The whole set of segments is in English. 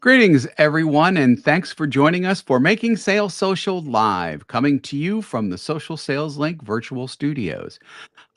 Greetings, everyone, and thanks for joining us for Making Sales Social Live, coming to you from the Social Sales Link virtual studios.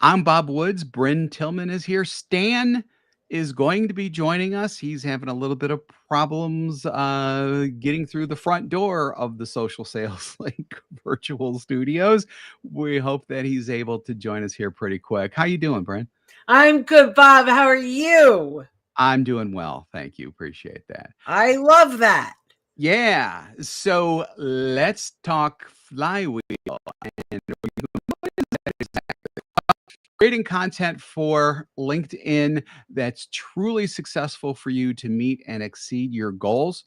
I'm Bob Woods. Bryn Tillman is here. Stan is going to be joining us. He's having a little bit of problems getting through the front door of the Social Sales Link virtual studios. We hope that he's able to join us here pretty quick. How you doing, Bryn? I'm good, Bob. How are you? I'm doing well. Thank you. Appreciate that. I love that. Yeah. So let's talk Flywheel and creating content for LinkedIn that's truly successful for you to meet and exceed your goals.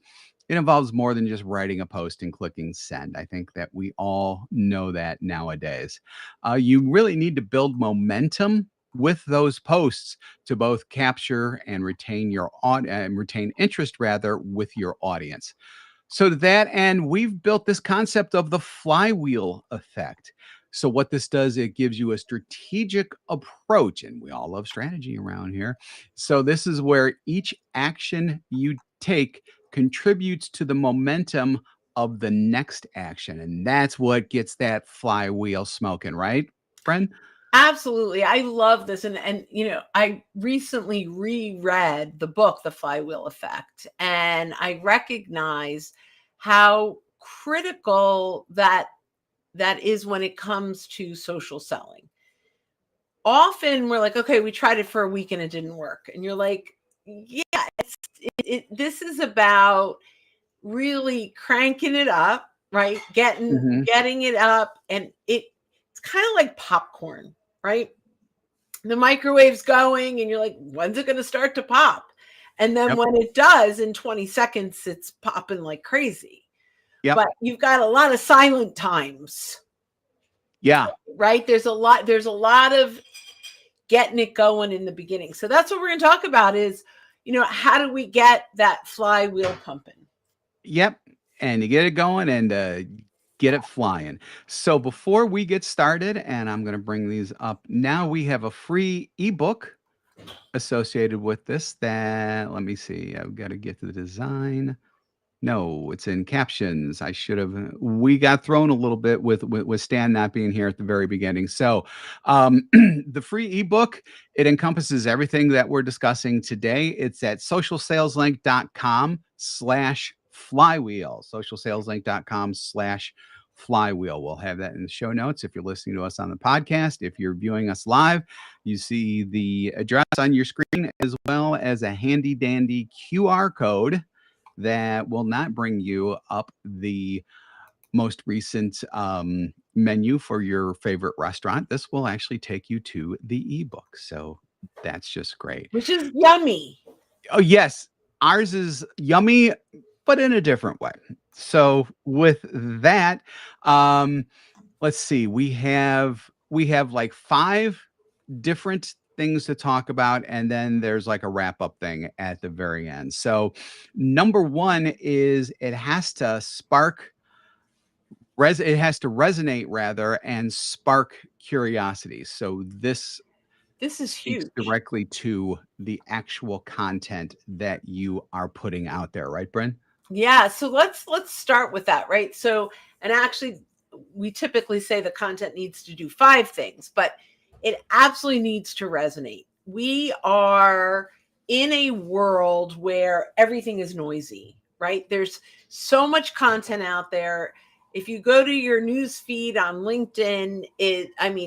It involves more than just writing a post and clicking send. I think that we all know that nowadays. You really need to build momentum with those posts to both capture and retain retain interest rather with your audience. So to that end, we've built this concept of the flywheel effect. So what this does, it gives you a strategic approach, and we all love strategy around here. So this is where each action you take contributes to the momentum of the next action, and that's what gets that flywheel smoking, right, friend? Absolutely. I love this. And I recently reread the book, The Flywheel Effect, and I recognize how critical that is when it comes to social selling. Often we're like, okay, we tried it for a week and it didn't work. And you're like, yeah, this is about really cranking it up, right? Mhm. Getting it up, and it's kind of like popcorn, right? The microwave's going and you're like, when's it going to start to pop? And then Yep. when it does, in 20 seconds it's popping like crazy. Yep. But you've got a lot of silent times, Yeah. right? There's a lot of getting it going in the beginning. So that's what we're going to talk about is, how do we get that flywheel pumping? Yep. And you get it going and get it flying. So before we get started, and I'm going to bring these up now, we have a free ebook associated with this that, let me see, I've got to get to the design. No, it's in captions. I should have. We got thrown a little bit with Stan not being here at the very beginning. So, the free ebook, it encompasses everything that we're discussing today. It's at socialsaleslink.com/flywheel. Socialsaleslink.com/flywheel. We'll have that in the show notes if you're listening to us on the podcast. If you're viewing us live, you see the address on your screen as well as a handy dandy QR code that will not bring you up the most recent menu for your favorite restaurant. This will actually take you to the ebook. So that's just great. Which is yummy. Oh, yes. Ours is yummy, but in a different way. So with that, um, let's see. We have like five different things to talk about, and then there's like a wrap up thing at the very end. So number one is it has to resonate rather and spark curiosity. So this This is speaks huge. directly to the actual content that you are putting out there, right, Bryn? Yeah, so let's start with that, right? So, and actually we typically say the content needs to do five things, but it absolutely needs to resonate. We are in a world where everything is noisy, right? There's so much content out there. If you go to your news feed on LinkedIn,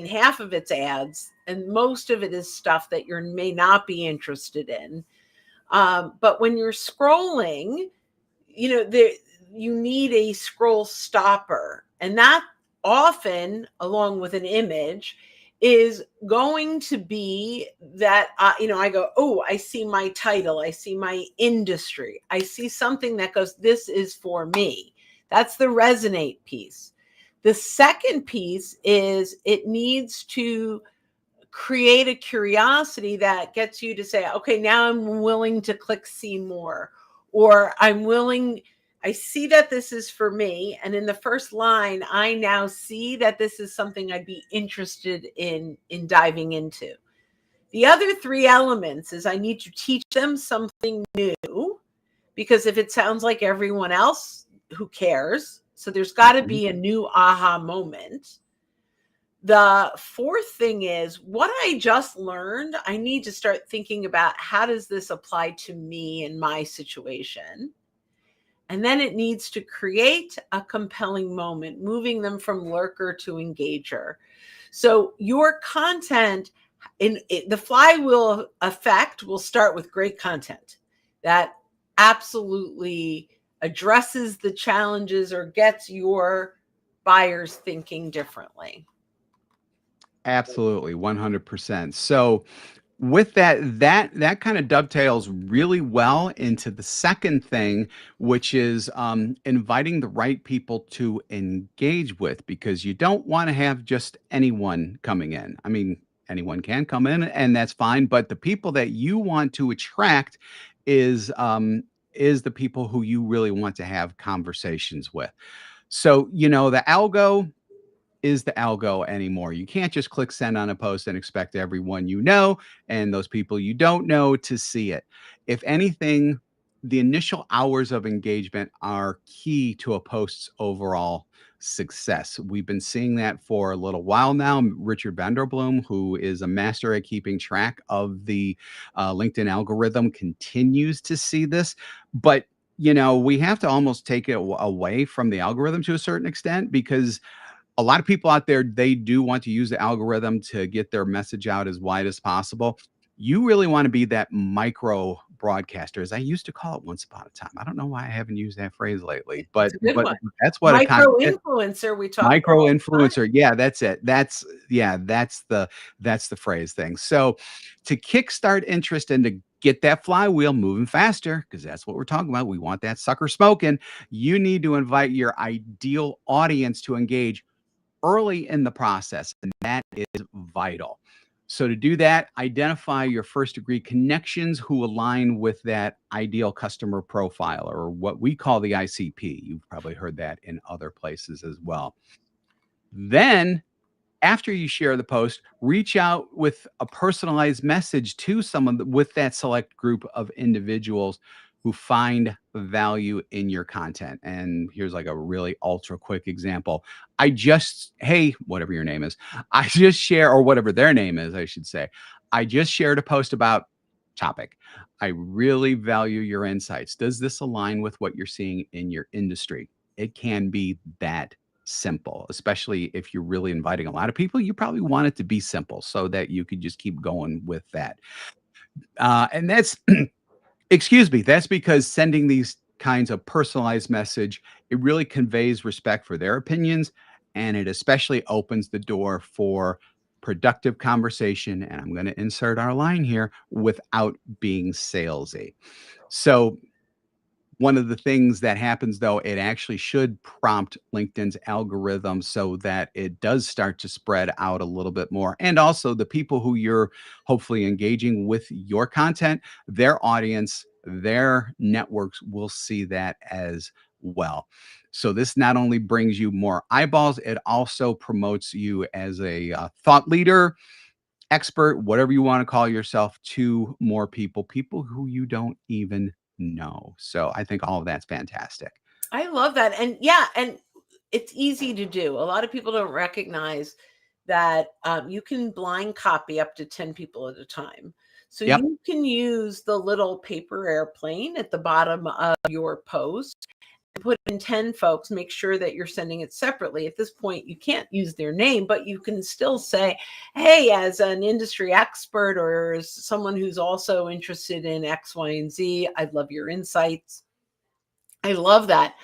half of it's ads and most of it is stuff that you may not be interested in. But when you're scrolling, there you need a scroll stopper, and that often along with an image is going to be that I go, oh, I see my title, I see my industry, I see something that goes, this is for me. That's the resonate piece. The second piece is it needs to create a curiosity that gets you to say, okay, now I'm willing to click see more, or I see that this is for me. And in the first line, I now see that this is something I'd be interested in diving into. The other three elements is I need to teach them something new because if it sounds like everyone else, who cares? So there's got to Mhm. be a new aha moment. The fourth thing is what I just learned. I need to start thinking about how does this apply to me in my situation? And then it needs to create a compelling moment, moving them from lurker to engager. So your content the flywheel effect will start with great content that absolutely addresses the challenges or gets your buyers thinking differently. Absolutely, 100%. So with that kind of dovetails really well into the second thing, which is inviting the right people to engage with, because you don't want to have just anyone coming in. I mean, anyone can come in and that's fine, but the people that you want to attract is is the people who you really want to have conversations with. So, the algo is the algo anymore. You can't just click send on a post and expect everyone you know and those people you don't know to see it. If anything, the initial hours of engagement are key to a post's overall success. We've been seeing that for a little while now. Richard Vanderbloom, who is a master at keeping track of the LinkedIn algorithm, continues to see this. But we have to almost take it away from the algorithm to a certain extent, because a lot of people out there, they do want to use the algorithm to get their message out as wide as possible. You really want to be that micro broadcaster, as I used to call it once upon a time. I don't know why I haven't used that phrase lately, It's but a good one. that's what it kind Micro of influencer, we talk about micro all the time. influencer. Yeah, that's it. That's the phrase thing. So to kickstart interest and to get that flywheel moving faster, because that's what we're talking about. We want that sucker smoking. You need to invite your ideal audience to engage early in the process, and that is vital. So, to do that, identify your first degree connections who align with that ideal customer profile, or what we call the ICP. You've probably heard that in other places as well. Then, after you share the post, reach out with a personalized message to someone with that select group of individuals who find value in your content. And here's like a really ultra quick example. Hey, whatever your name is, I just share, or whatever their name is, I should say, I just shared a post about topic. I really value your insights. Does this align with what you're seeing in your industry? It can be that simple, especially if you're really inviting a lot of people. You probably want it to be simple so that you could just keep going with that. And that's, excuse me, that's because sending these kinds of personalized message, it really conveys respect for their opinions, and it especially opens the door for productive conversation. And I'm going to insert our line here, without being salesy. So one of the things that happens, though, it actually should prompt LinkedIn's algorithm so that it does start to spread out a little bit more. And also, the people who you're hopefully engaging with your content, their audience, their networks will see that as well. So, this not only brings you more eyeballs, it also promotes you as a thought leader, expert, whatever you want to call yourself, to more people who you don't even know. So I think all of that's fantastic. I love that. And yeah, and it's easy to do. A lot of people don't recognize that you can blind copy up to 10 people at a time. So Yep. you can use the little paper airplane at the bottom of your post, put in 10 folks, make sure that you're sending it separately. At this point, you can't use their name, but you can still say, hey, as an industry expert or as someone who's also interested in X, Y, and Z, I'd love your insights. I love that.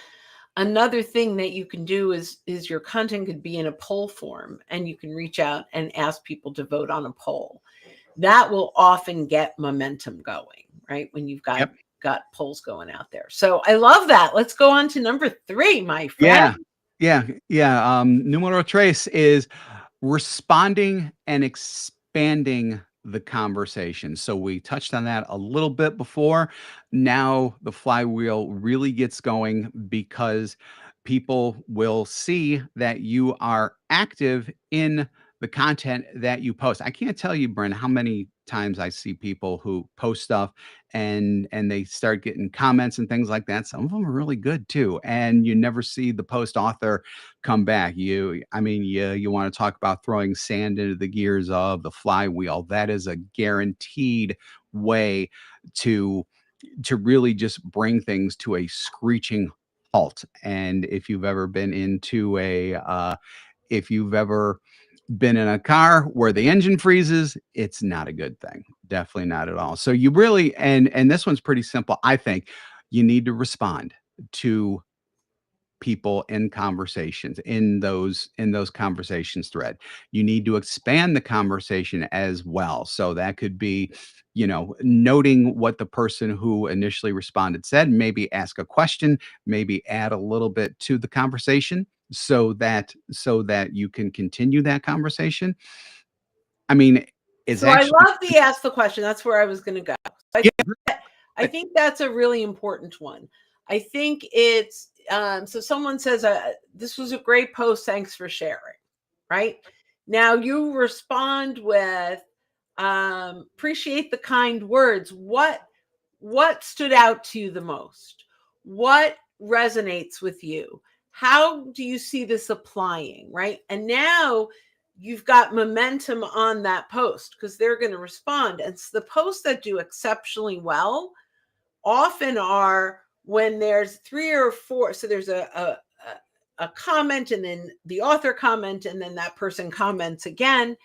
Another thing that you can do is your content could be in a poll form, and you can reach out and ask people to vote on a poll. That will often get momentum going, right? When you've got Yep. polls going out there. So I love that. Let's go on to number 3, my friend. Yeah. Yeah. Numero tres is responding and expanding the conversation. So we touched on that a little bit before. Now the flywheel really gets going because people will see that you are active in the content that you post. I can't tell you, Brent, how many times I see people who post stuff and they start getting comments and things like that. Some of them are really good too, and you never see the post author come back. I mean, you want to talk about throwing sand into the gears of the flywheel. That is a guaranteed way to really just bring things to a screeching halt. And if you've ever been in a car where the engine freezes, it's not a good thing. Definitely not at all. So you really and this one's pretty simple. I think you need to respond to people in conversations in those conversations thread. You need to expand the conversation as well. So that could be, noting what the person who initially responded said, maybe ask a question, maybe add a little bit to the conversation so that you can continue that conversation. I mean, it's So I actually love the ask the question. That's where I was going to go. yeah, I think that's a really important one. I think it's so someone says, this was a great post. Thanks for sharing. Right now, you respond with, appreciate the kind words. What stood out to you the most? What resonates with you? How do you see this applying? Right. And now you've got momentum on that post because they're going to respond. And so the posts that do exceptionally well often are when there's 3 or 4. So there's a comment, and then the author comment, and then that person comments again.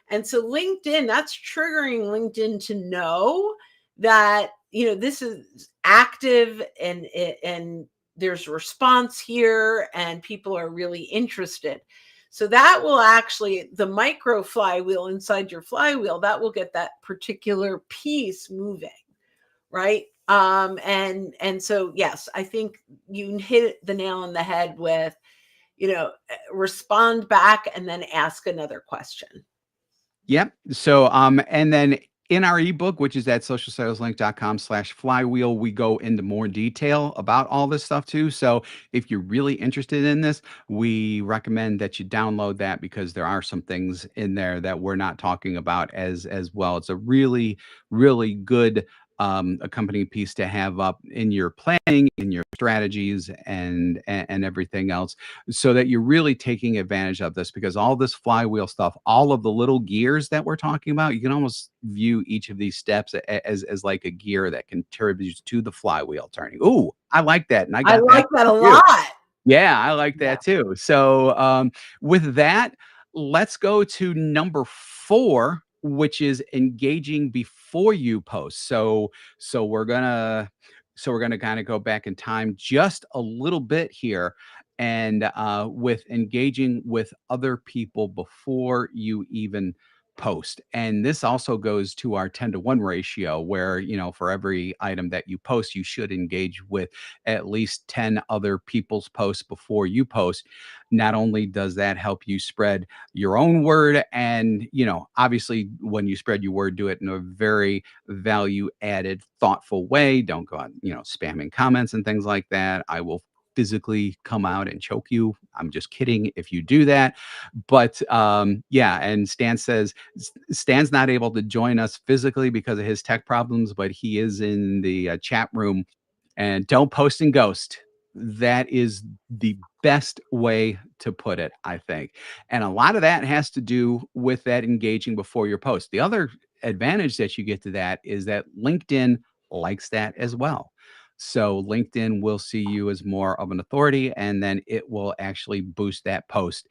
And so LinkedIn, that's triggering LinkedIn to know that, this is active, and there's response here and people are really interested. So that will actually, the micro flywheel inside your flywheel, that will get that particular piece moving, right? And so yes, I think you hit the nail on the head with, respond back and then ask another question. Yep. So, and then in our ebook, which is at socialsaleslink.com/flywheel, we go into more detail about all this stuff too. So if you're really interested in this, we recommend that you download that because there are some things in there that we're not talking about as well. It's a really, really good accompanying piece to have up in your planning, in your strategies, and everything else, so that you're really taking advantage of this, because all this flywheel stuff, all of the little gears that we're talking about, you can almost view each of these steps as like a gear that contributes to the flywheel turning. Ooh, I like that. And I I got that like that a too. lot. Yeah, I like Yeah. that too. So, with that, let's go to number 4, which is engaging before you post. So we're gonna kind of go back in time just a little bit here, and with engaging with other people before you even post. And this also goes to our 10-to-1 ratio, where for every item that you post, you should engage with at least 10 other people's posts before you post. Not only does that help you spread your own word, and obviously when you spread your word, do it in a very value added, thoughtful way. Don't go on, spamming comments and things like that. I will physically come out and choke you. I'm just kidding if you do that. But yeah, and Stan's not able to join us physically because of his tech problems, but he is in the chat room. And don't post and ghost. That is the best way to put it, I think. And a lot of that has to do with that engaging before your post. The other advantage that you get to that is that LinkedIn likes that as well. So LinkedIn will see you as more of an authority, and then it will actually boost that post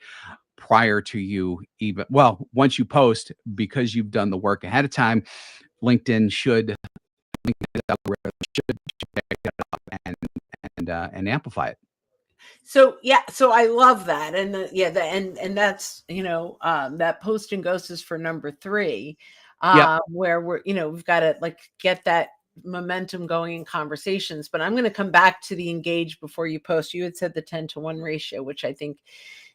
prior to you even, well, once you post, because you've done the work ahead of time. LinkedIn should link it up where it should check it up and amplify it. So yeah, so I love that, and and that's that post and ghost is for number 3, Yep. where we've got to like get that momentum going in conversations. But I'm going to come back to the engage before you post. You had said the 10-to-1 ratio, which I think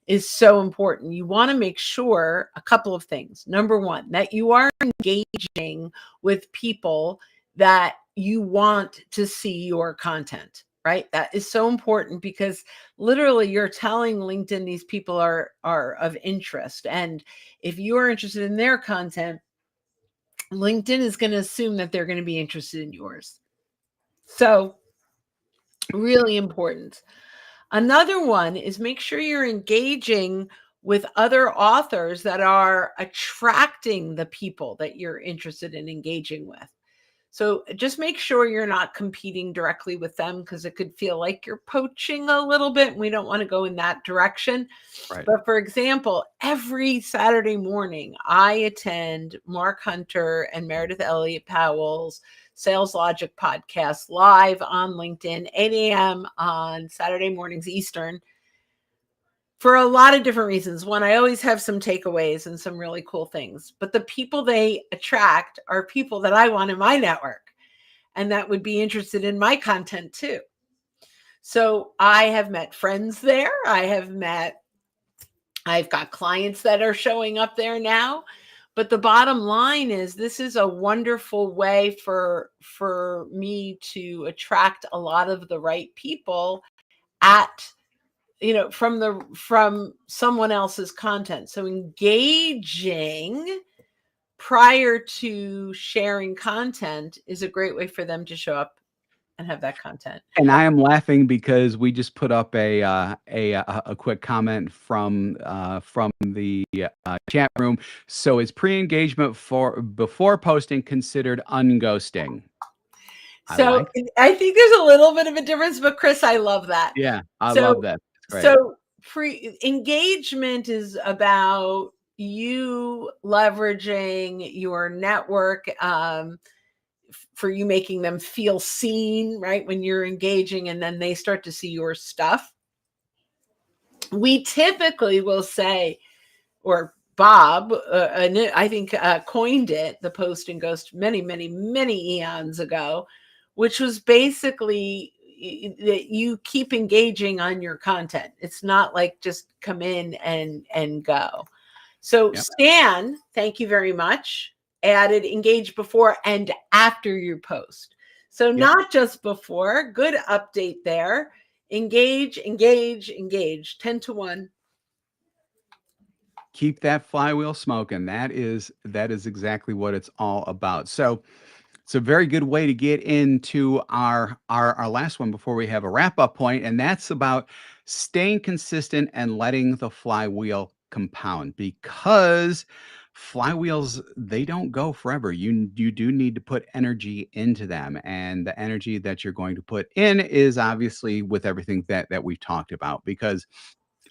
is so important. You want to make sure a couple of things. Number 1, that you are engaging with people that you want to see your content, right? That is so important because literally you're telling LinkedIn these people are of interest. And if you're interested in their content, LinkedIn is going to assume that they're going to be interested in yours. So, really important. Another one is make sure you're engaging with other authors that are attracting the people that you're interested in engaging with. So just make sure you're not competing directly with them, because it could feel like you're poaching a little bit. And we don't want to go in that direction. Right. But for example, every Saturday morning, I attend Mark Hunter and Meredith Elliott Powell's Sales Logic podcast live on LinkedIn, 8 a.m. on Saturday mornings Eastern, for a lot of different reasons. One, I always have some takeaways and some really cool things, but the people they attract are people that I want in my network and that would be interested in my content too. So I have met friends there. I've got clients that are showing up there now. But the bottom line is, this is a wonderful way for me to attract a lot of the right people at, from someone else's content. So engaging prior to sharing content is a great way for them to show up and have that content. And I am laughing because we just put up a quick comment from the chat room. So is pre-engagement for before posting considered unghosting? I So like. I think there's a little bit of a difference, but Chris, I love that. Yeah, I love So that. It's great. so engagement is about you leveraging your network, for you making them feel seen, right? When you're engaging and then they start to see your stuff. We typically will say, or Bob, I think, coined it, the post and ghost, many, many, many eons ago, which was basically that you keep engaging on your content. It's not like just come in and go. So Yep. Stan, thank you very much, added engage before and after your post. So Yep. not just before. Good update there. Engage, engage, engage. 10 to 1. Keep that flywheel smoking. That is exactly what it's all about. So it's a very good way to get into our last one before we have a wrap up point, and that's about staying consistent and letting the flywheel compound, because flywheels, they don't go forever. You do need to put energy into them, and the energy that you're going to put in is obviously with everything that we've talked about, because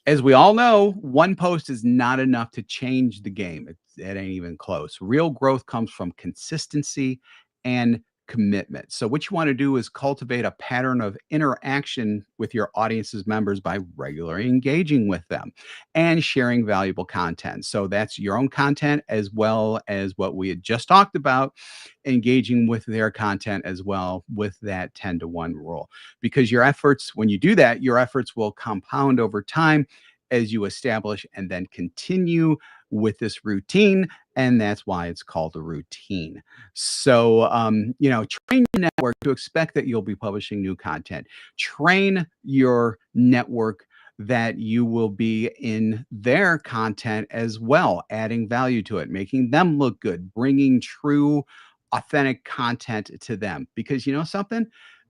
as we all know, one post is not enough to change the game. It ain't even close. Real growth comes from consistency and commitment. So, what you want to do is cultivate a pattern of interaction with your audience's members by regularly engaging with them and sharing valuable content. So, that's your own content as well as what we had just talked about, engaging with their content as well with that 10 to 1 rule. Because your efforts, when you do that, your efforts will compound over time as you establish and then continue with this routine. And that's why it's called a routine. So, train your network to expect that you'll be publishing new content. Train your network that you will be in their content as well, adding value to it, making them look good, bringing true, authentic content to them. Because you know something?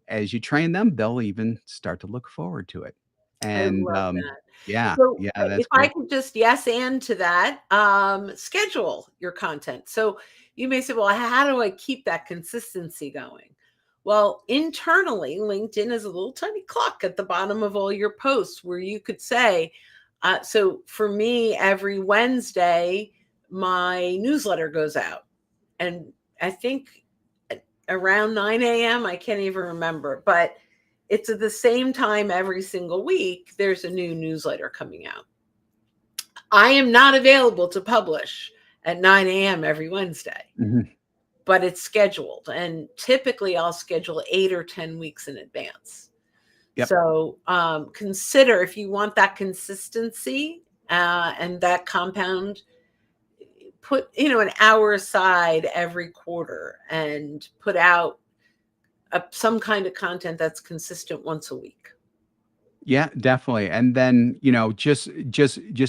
As you train them, they'll even start to look forward to it. I And love that. yeah, So yeah, if that's I great. could just yes and to that, schedule your content. So you may say, well, how do I keep that consistency going? Well, internally, LinkedIn is a little tiny clock at the bottom of all your posts where you could say, so for me, every Wednesday, my newsletter goes out. And I think around 9 a.m., I can't even remember, but it's at the same time every single week, there's a new newsletter coming out. I am not available to publish at 9 a.m. every Wednesday, but it's scheduled. And typically I'll schedule 8 or 10 weeks in advance. Yep. So consider, if you want that consistency and that compound, put an hour aside every quarter and put out some kind of content that's consistent once a week. Yeah, definitely. And then, just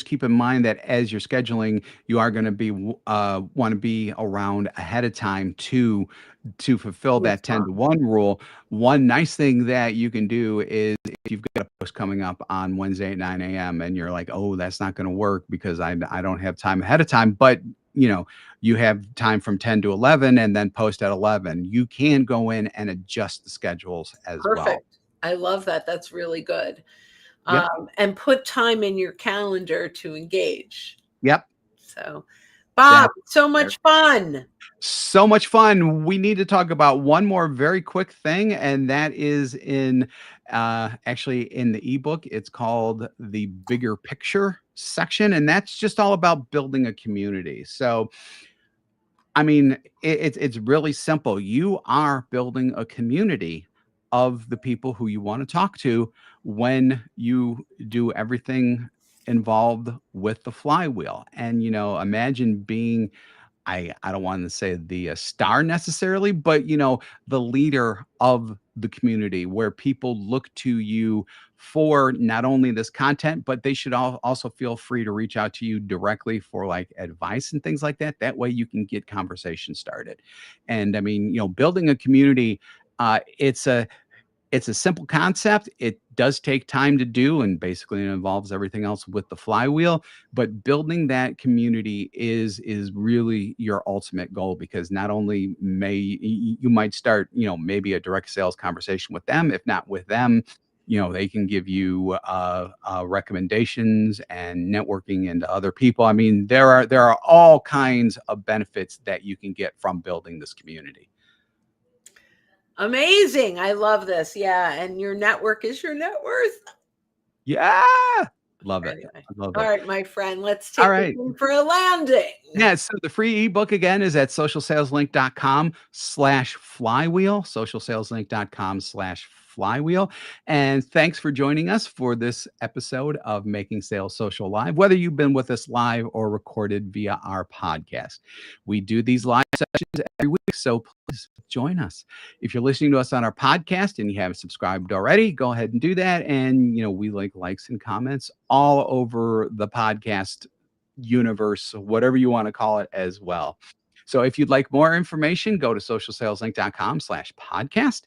keep in mind that as you're scheduling, you are going to be want to be around ahead of time to fulfill that 10 to Respond. 1 rule. One nice thing that you can do is if you've got a post coming up on Wednesday at 9 a.m. and you're like, "Oh, that's not going to work because I don't have time ahead of time," but you have time from 10 to 11 and then post at 11. You can go in and adjust the schedules as well. Perfect. I love that. That's really good. Yep. And put time in your calendar to engage. Yep. So, Bob, That's so much fun. so much fun. We need to talk about one more very quick thing, and that is in actually in the ebook. It's called the bigger picture section, and that's just all about building a community. So, I mean, it's really simple. You are building a community of the people who you want to talk to when you do everything involved with the flywheel. And imagine being I don't want to say the star necessarily, but the leader of the community where people look to you for not only this content, but they should also feel free to reach out to you directly for like advice and things like that. That way you can get conversation started. And I mean, building a community, it's a simple concept. It does take time to do, and basically it involves everything else with the flywheel. But building that community is really your ultimate goal because not only you might start, maybe a direct sales conversation with them. If not with them, they can give you recommendations and networking into other people. I mean, there are all kinds of benefits that you can get from building this community. Amazing. I love this. Yeah. And your network is your net worth. Yeah, love it. Anyway. I love All it. right, my friend, let's All take this right. thing for a landing. Yeah, so the free ebook again is at socialsaleslink.com/flywheel, socialsaleslink.com/flywheel. And thanks for joining us for this episode of Making Sales Social Live, whether you've been with us live or recorded via our podcast. We do these live sessions every week, so please join us. If you're listening to us on our podcast and you haven't subscribed already, go ahead and do that. And, we like likes and comments all over the podcast universe, whatever you want to call it as well. So if you'd like more information, go to socialsaleslink.com/podcast.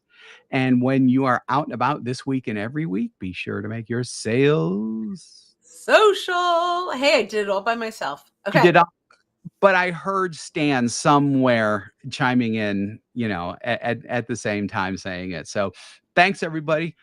And when you are out and about this week and every week, be sure to make your sales. Social. Hey, I did it all by myself. You Okay. did, but I heard Stan somewhere chiming in, at the same time saying it. So thanks, everybody.